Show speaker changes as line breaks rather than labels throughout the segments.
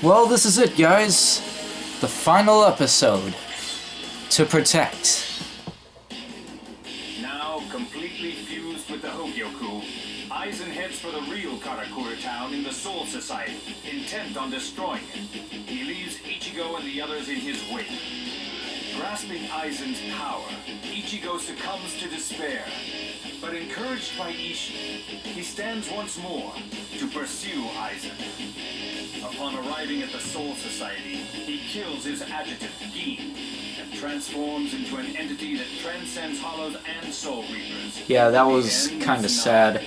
Well, this is it, guys. The final episode. To protect.
Now completely fused with the Hogyoku, Aizen heads for the real Karakura town in the Soul Society, intent on destroying it. He leaves Ichigo and the others in his wake. Grasping Aizen's power, Ichigo succumbs to despair. But encouraged by Ishii, he stands once more to pursue Aizen. Upon arriving at the Soul Society, he kills his adjutant, Gin, and transforms into an entity that transcends Hollows and Soul Reapers.
Yeah, that was kinda sad.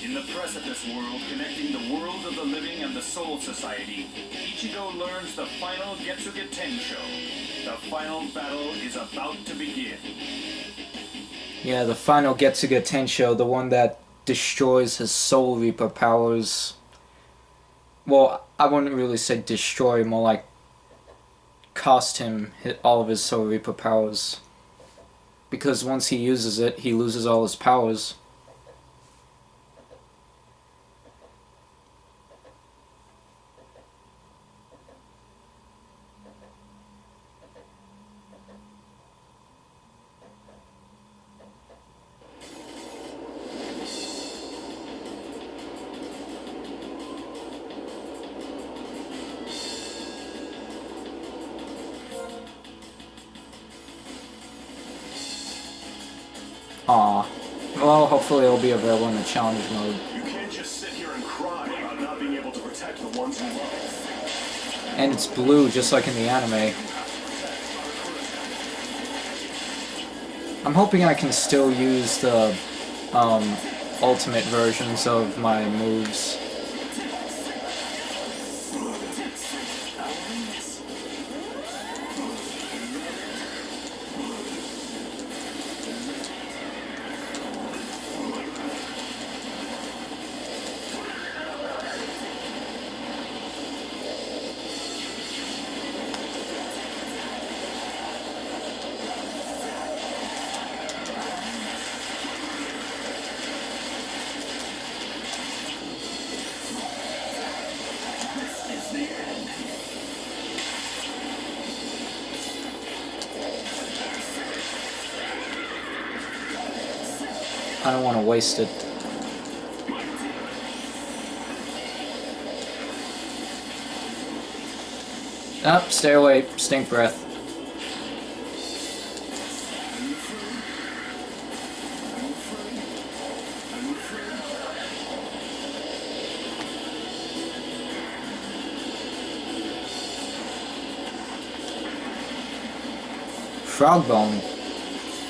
In the precipice world connecting the world of the living and the Soul Society, Ichigo learns the final Getsuga Tensho. The final battle is about to begin.
Yeah, the final Getsuga Tensho, the one that destroys his Soul Reaper powers. Well, I wouldn't really say destroy, more like cost him all of his Soul Reaper powers. Because once he uses it, he loses all his powers. Aw. Well, hopefully it'll be available in the challenge mode.
You can't just sit here and cry about not being able to protect the ones you love.
And it's blue, just like in the anime. I'm hoping I can still use the ultimate versions of my moves. I don't want to waste it. Up, stay away, stink breath. Frog bone.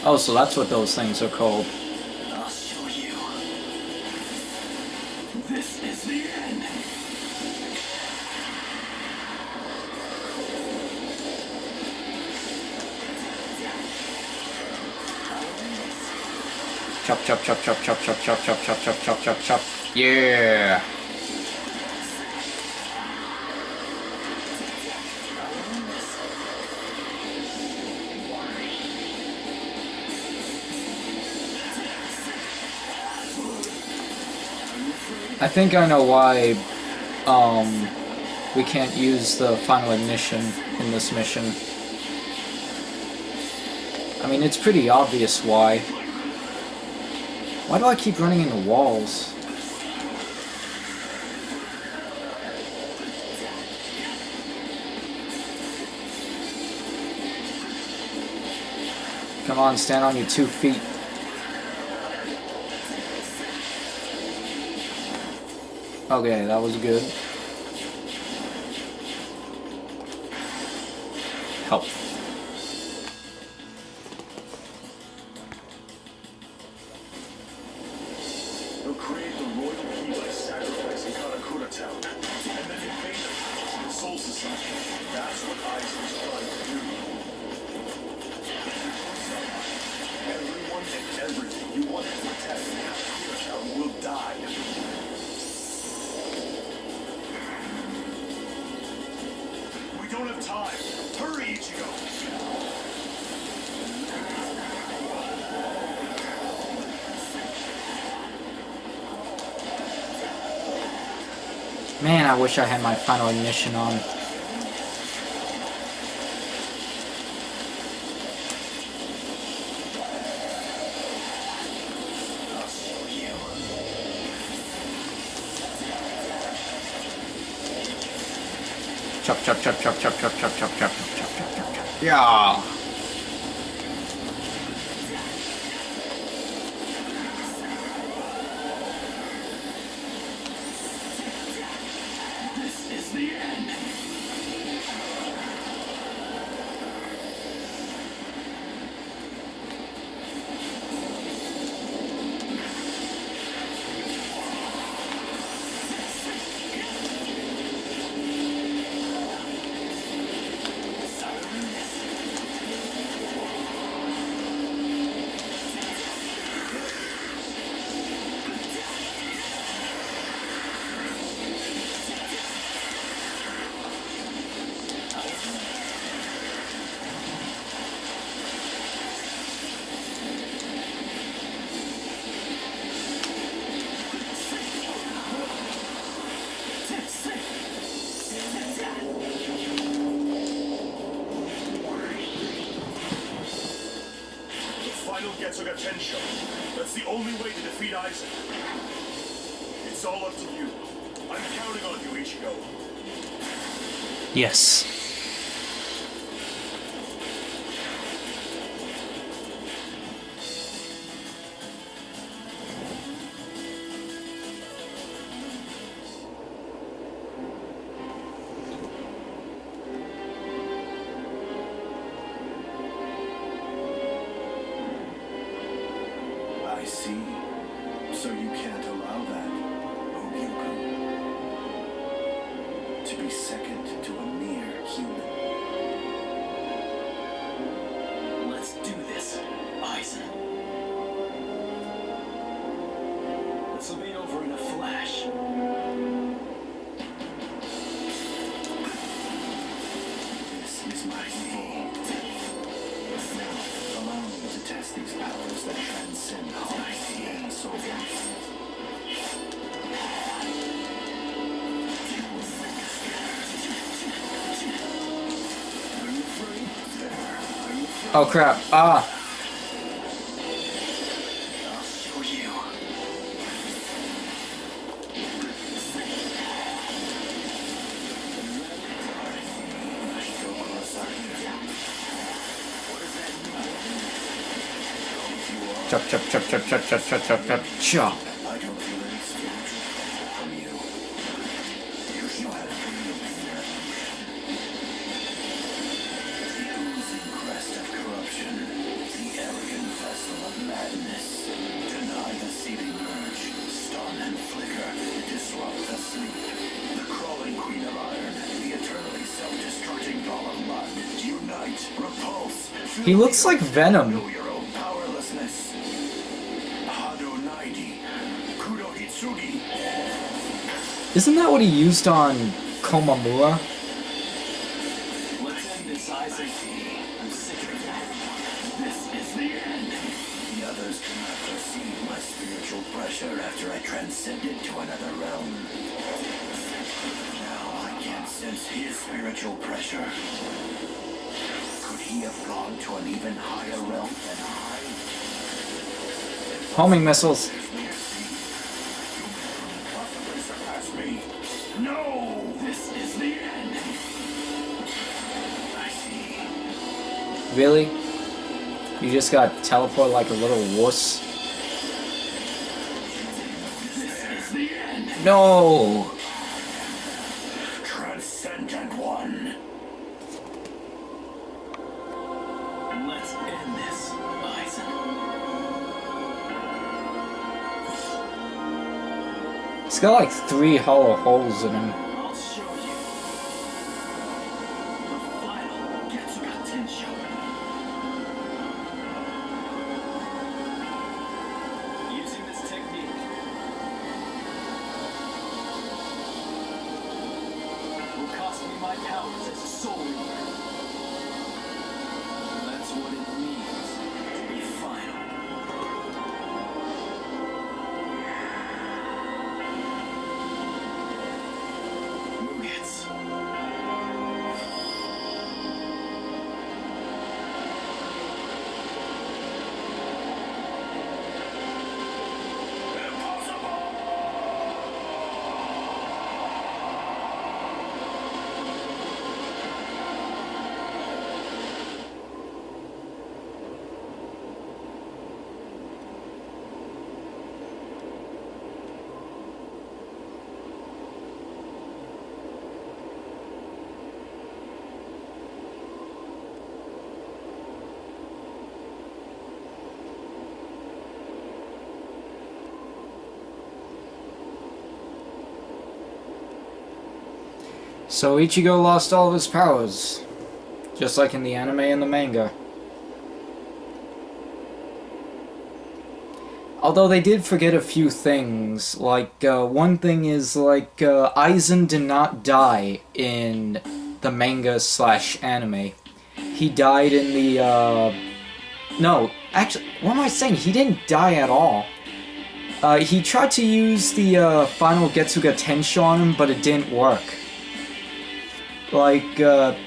Oh, so that's what those things are called.
I'll show you. This is the end.
Chop, chop, chop, chop, chop, chop, chop, chop, chop, chop, chop, chop, chop. Yeah. I think I know why we can't use the final ignition in this mission. I mean, it's pretty obvious why. Why do I keep running into walls? Come on, stand on your 2 feet. Okay, that was good. Help.
They'll create the royal key by sacrificing Karakura Town, and then invade the Soul Society. That's what Aizen's trying to do. Everyone and everything you want to protect in Karakura Town will die. We don't have time. Hurry, Ichigo!
Man, I wish I had my final ignition on. Chop, chop, chop, chop, chop, chop, chop, chop, chop, chop, chop, chop, chop, chop. Yeah.
This is the end.
Getsuga Tensho. That's the only way to defeat Aizen. It's all up to you. I'm counting on you, Ichigo.
Yes.
I see. So you can't allow that, Hogyoku. To be second to a mere human.
Let's do this, Aizen. This will be over in a flash.
This is my fate. Allow me to test these powers that transcend heart and soul.
Oh crap. Ah.
I'll show you.
Chop, chop, chop, chop, chop, chop, chop, chop, chop, chop.
I don't feel any spiritual pressure from you. You had a real the oozing crest of corruption, the arrogant vessel of madness. Deny the seething urge, stun and flicker, disrupt the sleep. The crawling queen of iron, the eternally self-destructing ball of mud. Unite, repulse.
He looks like Venom.
Know your own powerlessness.
Isn't that what he used on Komamura?
Let's end this, Aizen. I'm sick of that. This is the end.
The others cannot perceive my spiritual pressure after I transcended to another realm. Now I can sense his spiritual pressure. Could he have gone to an even higher realm than I?
Homing missiles.
Possibly surpass me. No!
This is the end.
I see.
Really? You just got teleported like a little wuss?
This is the end.
No!
Transcendent one.
Let's end this, Aizen.
He's got like 3 hollow holes in him.
I'll show you. The final Getsuga Tensho. Using this technique will cost me my powers as a soul eater. That's what it means to be final.
So Ichigo lost all of his powers, just like in the anime and the manga. Although they did forget a few things, like, one thing is, like, Aizen did not die in the manga/anime. He died in the, no, actually, what am I saying? He didn't die at all. He tried to use the, final Getsuga Tensho on him, but it didn't work. Like,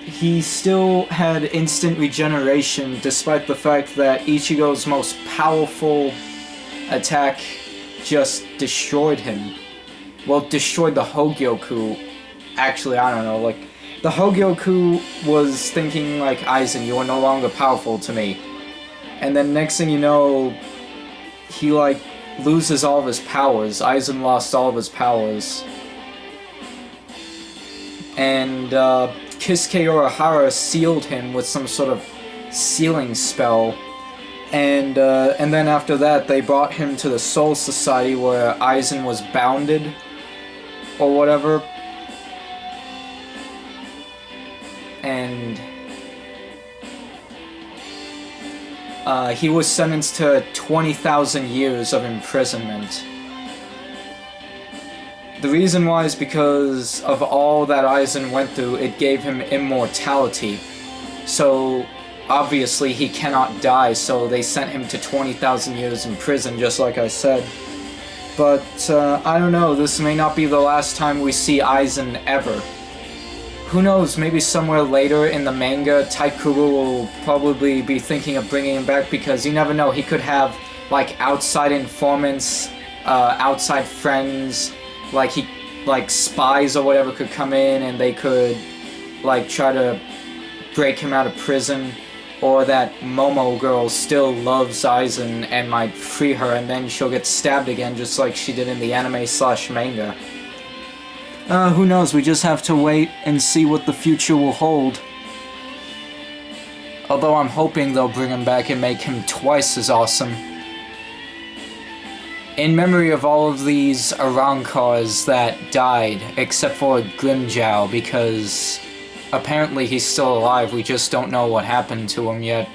he still had instant regeneration, despite the fact that Ichigo's most powerful attack just destroyed him. Well, destroyed the Hogyoku. Actually, I don't know, like, the Hogyoku was thinking, like, Aizen, you are no longer powerful to me. And then next thing you know, he, like, loses all of his powers. Aizen lost all of his powers. And, Kisuke Urahara sealed him with some sort of sealing spell. And then after that, they brought him to the Soul Society where Aizen was bounded, or whatever. And he was sentenced to 20,000 years of imprisonment. The reason why is because of all that Aizen went through, it gave him immortality. So obviously he cannot die, so they sent him to 20,000 years in prison, just like I said. But, I don't know, this may not be the last time we see Aizen ever. Who knows, maybe somewhere later in the manga, Taikuru will probably be thinking of bringing him back, because you never know, he could have, like, outside informants, outside friends, like spies or whatever could come in and they could, like, try to break him out of prison. Or that Momo girl still loves Aizen and might free her, and then she'll get stabbed again just like she did in the anime/manga. Who knows, we just have to wait and see what the future will hold. Although I'm hoping they'll bring him back and make him twice as awesome. In memory of all of these Arankars that died, except for Grimjow, because apparently he's still alive, we just don't know what happened to him yet.